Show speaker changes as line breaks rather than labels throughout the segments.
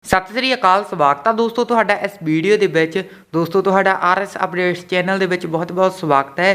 सत श्री अकाल स्वागत है दोस्तों तुहाडा इस वीडियो के विच। दोस्तों तुहाडा RS अपडेट्स चैनल के विच बहुत बहुत स्वागत है।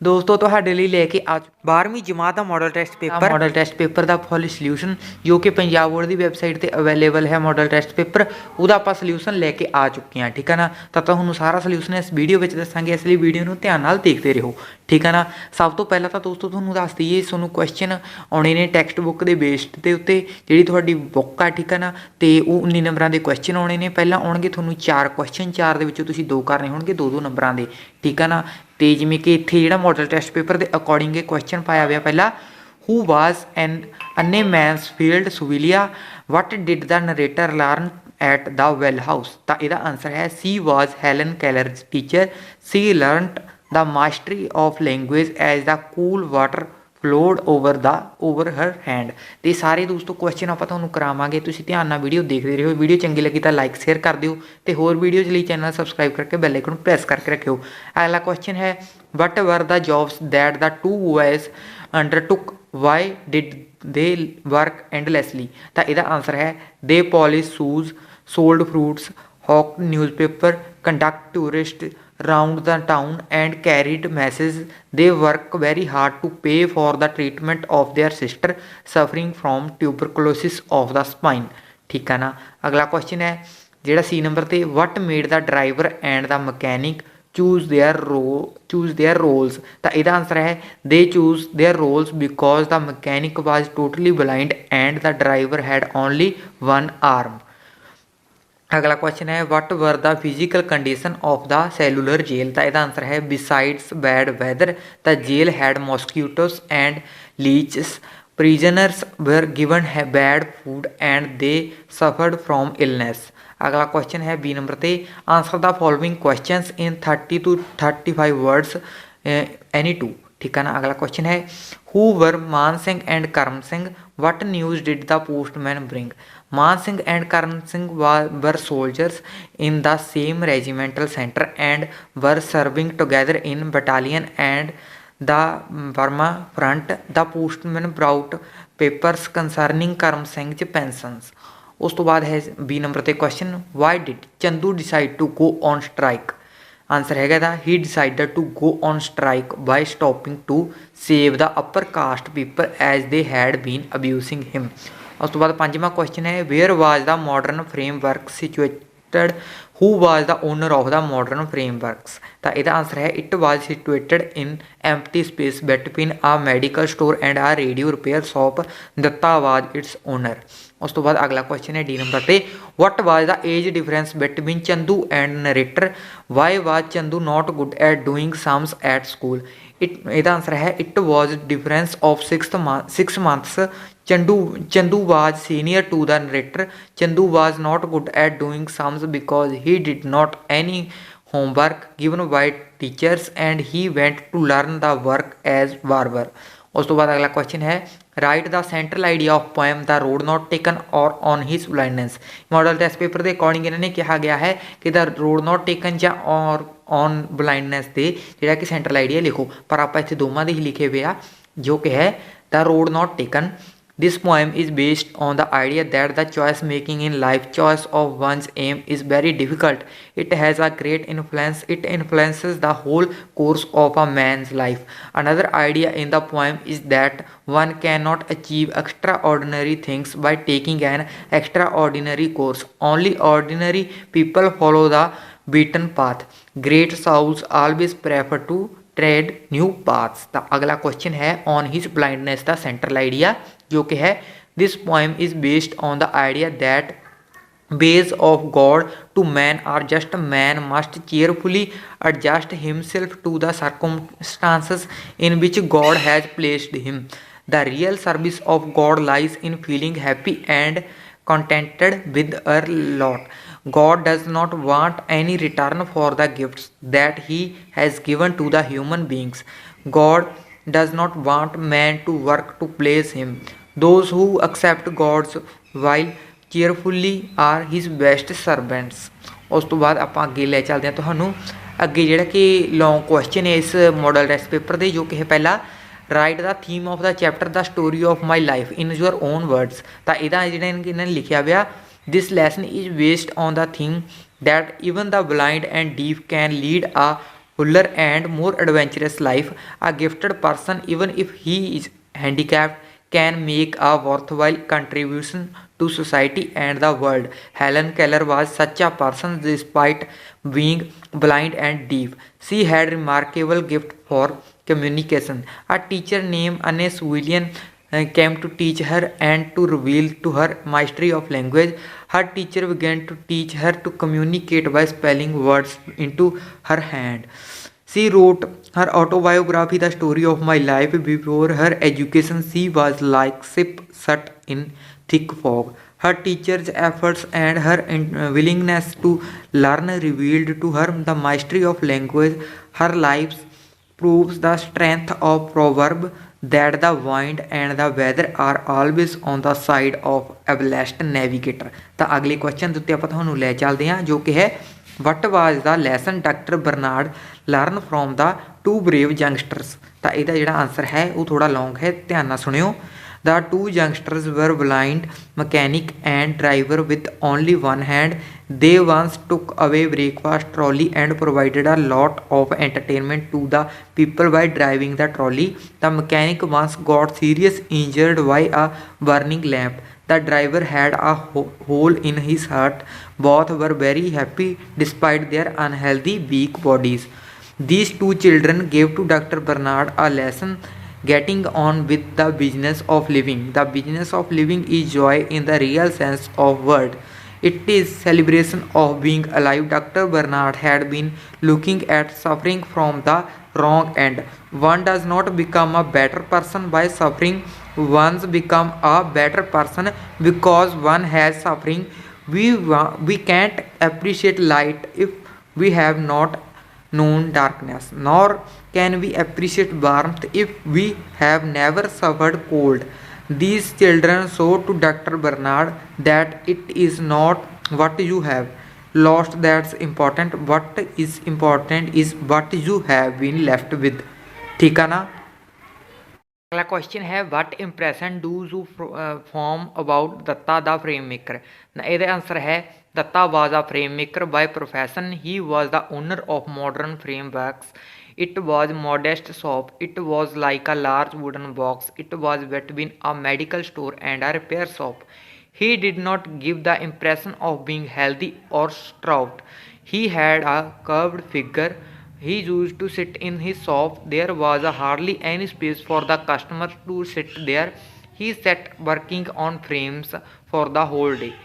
दोस्तों तुहाडे लई लेके आज 12वीं जमात का मॉडल टेस्ट पेपर का फुल सल्यूशन जो कि पंजाब बोर्ड की वैबसाइट पर अवेलेबल है। मॉडल टेस्ट पेपर उसका आप सल्यूशन लेके आ चुके हैं, ठीक है ना। तो तुहानूं सारा सल्यूशन इस वीडियो में दसांगे, इसलिए वीडियो में ध्यान नाल देखते रहो, ठीक है ना। सब तो पहला तो दोस्तों तुहानूं दस दईए तुहानूं क्वेश्चन आने ने टैक्सट बुक के बेस्ड के उत्ते जिहड़ी तुहाडी बुक है, ठीक है ना। तो वो 19 नंबरों के क्वेश्चन आने ने। पहला आउणगे तुहानूं 4 क्वेश्चन, 4 दे विचों तुसीं 2 करने होणगे 2-2 नंबरों के, ठीक है ना। तो जिमें कि इत्थे जिहड़ा मॉडल टेस्ट पेपर के अकॉर्डिंग क्वेश्चन पाया गया पहला, who was an Anne Mansfield Sullivan, what did the narrator learn at the well house. तो यदा आंसर है she was Helen Keller teacher, she learnt the mastery of language as the cool water flowed over her hand. तो सारे दोस्तों question आप तुहानूं करावांगे, तुसीं ध्यान नाल वीडियो देखते रहो। वीडियो चंगी लगी तो लाइक शेयर कर दिओ ते होर वीडियोज़ लई चैनल सबसक्राइब करके बैल आइकन प्रेस करके रखियो। अगला क्वेश्चन है what were the jobs that the 2 boys undertook, why did they work endlessly. तो यदा आंसर है they polish shoes, sold fruits, hawk newspaper, conduct tourist round the town and carried messages. They work very hard to pay for the treatment of their sister suffering from tuberculosis of the spine, ठीक है ना। अगला question है जेड़ा सी number ते, what made the driver and the mechanic choose their roles। तो इसका answer है they choose their roles because the mechanic was totally blind and the driver had only one arm। अगला क्वेश्चन है what were the physical condition of the cellular jail. तो इसका answer है besides bad weather the jail had mosquitoes and leeches, prisoners were given है bad food and they suffered from illness. अगला question है B number पे, answer the following questions in 30 to 35 words any two, ठीक है ना। अगला question है who were मान Singh and Karam Singh, what news did the postman bring. Maan Singh and Karam Singh were soldiers in the same regimental centre and were serving together in battalion and the Burma front. The postman brought papers concerning Karam Singh pensions. उस तो बाद है B number ते question why did Chandu decide to go on strike. Answer है दा he decided to go on strike by stopping to save the upper caste people as they had been abusing him. उस तो बाद 5वां question है where was the modern framework situated, who was the owner of the modern frameworks. तो इसका answer है it was situated in empty space between a medical store and a radio repair shop, Datta was its owner. उस तो बाद अगला question है D number पे, what was the age difference between Chandu and narrator, why was Chandu not good at doing sums at school. इसका answer है it was difference of 6 months। Chandu was senior to the narrator, Chandu was not good at doing sums because he did not any homework given by teachers and he went to learn the work as barber. उस तो बाद अगला question है write the central idea of poem the road not taken और on his blindness. Model test paper के according इन्होंने कहा गया है कि द रोड नॉट टेकन या और ऑन ब्लाइंडनेस से जोड़ा कि सेंट्रल आइडिया लिखो, पर आप इतने दोवों के ही लिखे हुए आ जो कि है the road not taken. This poem is based on the idea that the choice making in life, choice of one's aim, is very difficult. It has a great influence. It influences the whole course of a man's life. Another idea in the poem is that one cannot achieve extraordinary things by taking an extraordinary course. Only ordinary people follow the beaten path. Great souls always prefer to trade new paths. तो अगला question है on his blindness the central idea जो कि है this poem is based on the idea that ways of God to man are just man must cheerfully adjust himself to the circumstances in which God has placed him. The real service of God lies in feeling happy and contented with our lot. God does not want any return for the gifts that he has given to the human beings. God does not want man to work to please him. Those who accept God's will cheerfully are his best servants। उस तो बाद आप अगे ले चलते हैं तुहानू अगे जिहड़ा कि लॉन्ग क्वेश्चन है इस मॉडल टेस्ट पेपर के जो कि है पहला right the theme of the chapter the story of my life in your own words. तो यदा जिहड़ा इन्होंने लिखा हुआ This lesson is based on the theme that even the blind and deaf can lead a fuller and more adventurous life. A gifted person, even if he is handicapped, can make a worthwhile contribution to society and the world. Helen Keller was such a person despite being blind and deaf. She had remarkable gift for communication. A teacher named Annes William came to teach her and to reveal to her mastery of language. Her teacher began to teach her to communicate by spelling words into her hand. She wrote her autobiography, The Story of My Life. Before her education, she was like ship shut in thick fog. Her teacher's efforts and her willingness to learn revealed to her the mastery of language. Her life proves the strength of proverb that the wind and the weather are always on the side of a blessed navigator। ਤਾਂ ਅਗਲੇ question ਦੇ ਉੱਤੇ ਆਪਾਂ ਤੁਹਾਨੂੰ ਲੈ ਚੱਲਦੇ ਹਾਂ ਜੋ ਕਿ ਹੈ what was the lesson doctor Barnard learn from the two brave youngsters. ਤਾਂ ਇਹਦਾ ਜਿਹੜਾ ਆਨਸਰ ਹੈ ਉਹ ਥੋੜਾ ਲੌਂਗ ਹੈ, ਧਿਆਨ ਨਾਲ ਸੁਣਿਓ। The two youngsters were blind mechanic and driver with only one hand. They once took away breakfast trolley and provided a lot of entertainment to the people by driving the trolley. The mechanic once got seriously injured by a burning lamp. The driver had a hole in his heart. Both were very happy despite their unhealthy weak bodies. These two children gave to Dr. Bernard a lesson getting on with the business of living. The business of living is joy in the real sense of word. It is celebration of being alive. Dr. Bernard had been looking at suffering from the wrong end. One does not become a better person by suffering. One become a better person because one has suffering. We can't appreciate light if we have not known darkness, nor can we appreciate warmth if we have never suffered cold. These children showed to Dr. Bernard that it is not what you have lost that's important. What is important is what you have been left with। ठीक है ना। अगला question है what impression do you form about Datta the frame maker. ਇਹਦਾ answer ਹੈ Datta was a frame maker by profession. He was the owner of modern frameworks. It was modest shop. It was like a large wooden box. It was between a medical store and a repair shop. He did not give the impression of being healthy or stout. He had a curved figure. He used to sit in his shop. There was hardly any space for the customer to sit there. He sat working on frames for the whole day.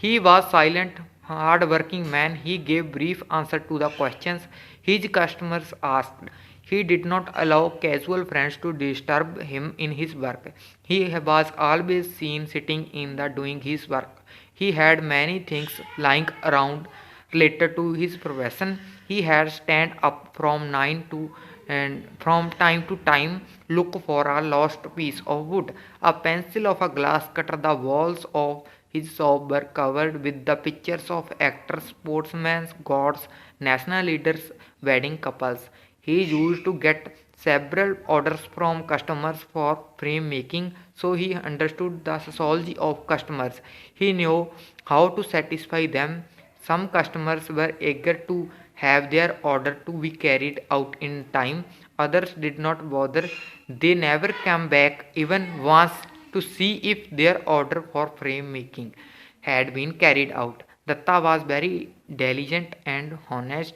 He was silent, hard-working man. He gave brief answer to the questions his customers asked. He did not allow casual friends to disturb him in his work. He was always seen sitting in the doing his work. He had many things lying around related to his profession. He had stand up from 9 to and from time to time look for a lost piece of wood, a pencil of a glass cutter. The walls of his shop were covered with the pictures of actors, sportsmen, gods, national leaders, wedding couples. He used to get several orders from customers for frame making, so he understood the psychology of customers. He knew how to satisfy them. Some customers were eager to have their order to be carried out in time. Others did not bother. They never came back even once to see if their order for frame making had been carried out. Datta was very diligent and honest.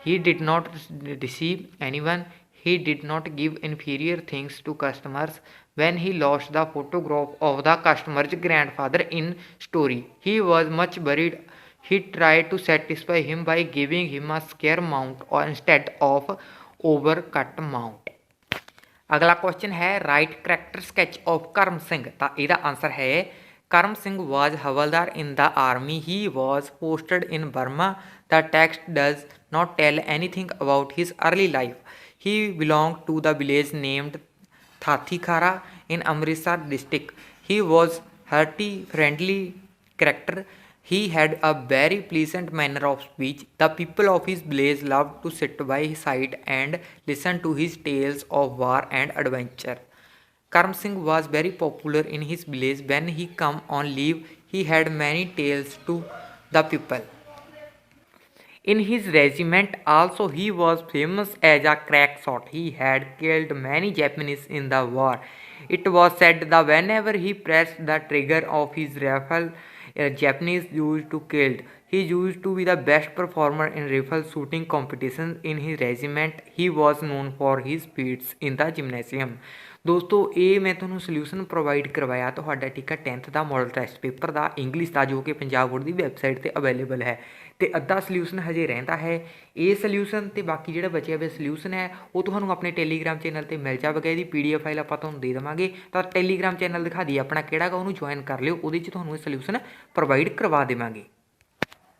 He did not deceive anyone. He did not give inferior things to customers. When he lost the photograph of the customer's grandfather in story, he was much worried. He tried to satisfy him by giving him a square mount or instead of overcut mount। अगला question है write character sketch of Karam Singh. तो यदा answer है Karam Singh was havildar in the army. He was posted in Burma. The text does not tell anything about his early life. He belong to the village named Thathikhara in Amritsar district. He was hearty friendly character. He had a very pleasant manner of speech. The people of his village loved to sit by his side and listen to his tales of war and adventure. Karm Singh was very popular in his village. When he came on leave, he had many tales to the people. In his regiment also he was famous as a crack shot. He had killed many Japanese in the war. It was said that whenever he pressed the trigger of his rifle, a Japanese used to killed. He used to be the best performer in rifle shooting competitions in his regiment. He was known for his feats in the gymnasium. ਦੋਸਤੋ ਇਹ ਮੈਂ ਤੁਹਾਨੂੰ solution provide ਕਰਵਾਇਆ ਤੁਹਾਡਾ ਠੀਕ ਹੈ 10th ਦਾ model test paper ਦਾ English ਦਾ ਜੋ ਕਿ ਪੰਜਾਬ ਬੋਰਡ ਦੀ ਵੈਬਸਾਈਟ 'ਤੇ ਅਵੇਲੇਬਲ ਹੈ ਅਤੇ ਅੱਧਾ ਸੋਲਿਊਸ਼ਨ ਹਜੇ ਰਹਿੰਦਾ ਹੈ। ਇਹ ਸੋਲਿਊਸ਼ਨ ਅਤੇ ਬਾਕੀ ਜਿਹੜਾ ਬਚਿਆ ਹੋਇਆ ਸੋਲਿਊਸ਼ਨ ਹੈ ਉਹ ਤੁਹਾਨੂੰ ਆਪਣੇ ਟੈਲੀਗ੍ਰਾਮ ਚੈਨਲ 'ਤੇ ਮਿਲ ਜਾਵੇਗਾ। ਇਹਦੀ PDF ਫਾਈਲ ਆਪਾਂ ਤੁਹਾਨੂੰ ਦੇ ਦੇਵਾਂਗੇ। ਤਾਂ ਟੈਲੀਗ੍ਰਾਮ ਚੈਨਲ ਦਿਖਾ ਦਈਏ ਆਪਣਾ ਕਿਹੜਾ ਗਾ, ਉਹਨੂੰ ਜੁਆਇਨ ਕਰ ਲਿਓ, ਉਹਦੇ 'ਚ ਤੁਹਾਨੂੰ ਇਹ ਸੋਲਿਊਸ਼ਨ ਪ੍ਰੋਵਾਈਡ ਕਰਵਾ ਦੇਵਾਂਗੇ।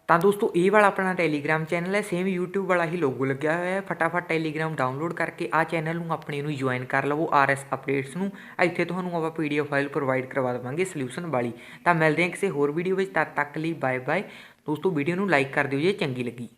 ਤਾਂ ਦੋਸਤੋ ਇਹ ਵਾਲਾ ਆਪਣਾ ਟੈਲੀਗ੍ਰਾਮ ਚੈਨਲ ਹੈ, ਸੇਮ YouTube ਵਾਲਾ ਹੀ ਲੋਗੋ ਲੱਗਿਆ ਹੋਇਆ ਹੈ। ਫਟਾਫਟ ਟੈਲੀਗ੍ਰਾਮ ਡਾਊਨਲੋਡ ਕਰਕੇ ਆਹ ਚੈਨਲ ਨੂੰ ਆਪਣੇ ਨੂੰ ਜੁਆਇਨ ਕਰ ਲਵੋ RS ਅਪਡੇਟਸ ਨੂੰ। ਇੱਥੇ ਤੁਹਾਨੂੰ ਆਪਾਂ PDF ਫਾਈਲ ਪ੍ਰੋਵਾਈਡ ਕਰਵਾ ਦੇਵਾਂਗੇ ਸੋਲਿਊਸ਼ਨ ਵਾਲੀ। ਤਾਂ ਮਿਲਦੇ ਹਾਂ ਕਿਸੇ ਹੋਰ ਵੀਡੀਓ ਵਿੱਚ, ਤਦ ਤੱਕ ਲਈ ਬਾਏ ਬਾਏ ਦੋਸਤੋ। ਵੀਡੀਓ ਨੂੰ ਲਾਈਕ ਕਰ ਦਿਓ ਜੇ ਚੰਗੀ ਲੱਗੀ।